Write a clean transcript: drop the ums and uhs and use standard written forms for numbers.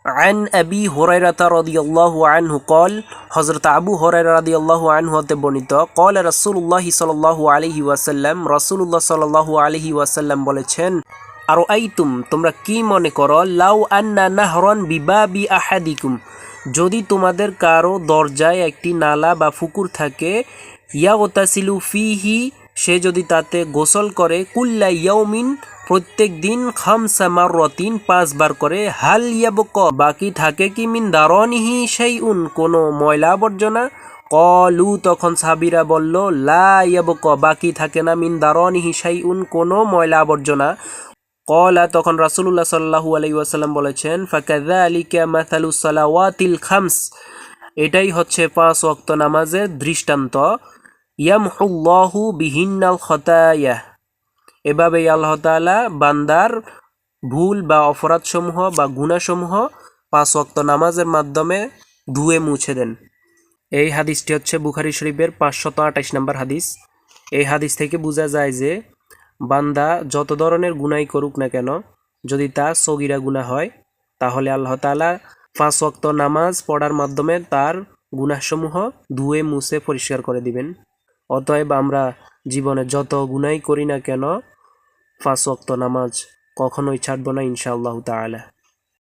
عن أبي هريرة رضي الله عنه قال حضرت أبو هريرة رضي الله عنه হতে বর্ণিত قال رسول الله صلى الله عليه وسلم রাসূলুল্লাহ সাল্লাল্লাহু আলাইহি ওয়াসাল্লাম বলেছেন আরো আইতুম তোমরা কি মনে করো লাউ আন্না নাহরান বিবাবি আহাদিকুম যদি তোমাদের কারো দরজায় একটি নালা বা পুকুর থাকে ইয়াগতাসিলু ফিহি সে যদি তাতে গোসল করে কুল্লা ইয়াউমিন প্রত্যেক দিন খামসা মাররাতিন 5 বার করে হাল ইয়াবকা বাকি থাকে কি মিন দারনিহি শাইউন কোনো ময়লা আবর্জনা কলু তখন সাহাবীরা বলল লা ইয়াবকা বাকি থাকে না মিন দারনিহি শাইউন কোনো ময়লা আবর্জনা কলা তখন রাসূলুল্লাহ সাল্লাল্লাহু আলাইহি ওয়াসাল্লাম বলেছেন ফাকাযালিকা মাসালুস সালাওয়াতিল খামস এটাই হচ্ছে 5 ওয়াক্ত নামাজের দৃষ্টান্ত ইয়ামহুল্লাহু বিহিন্নাল খতায়া এভাবেই আল্লাহ তাআলা বান্দার ভুল বা অপরাধসমূহ বা গুনাহসমূহ 5 ওয়াক্ত নামাজের মাধ্যমে ধুয়ে মুছে দেন। এই হাদিসটি হচ্ছে বুখারী শরীফের 528 নম্বর হাদিস। এই হাদিস থেকে বোঝা যায় যে বান্দা যত ধরনের গুনাহই করুক না কেন যদি তা সগীরা গুনাহ হয় তাহলে আল্লাহ তাআলা 5 ওয়াক্ত নামাজ পড়ার মাধ্যমে তার গুনাহসমূহ ধুয়ে মুছে পরিষ্কার করে দিবেন। অতএব আমরা জীবনে যত গুনাহই করি না কেন 5 ওয়াক্ত নামাজ কখনোই ছাড়ব না ইনশাআল্লাহ তাআলা।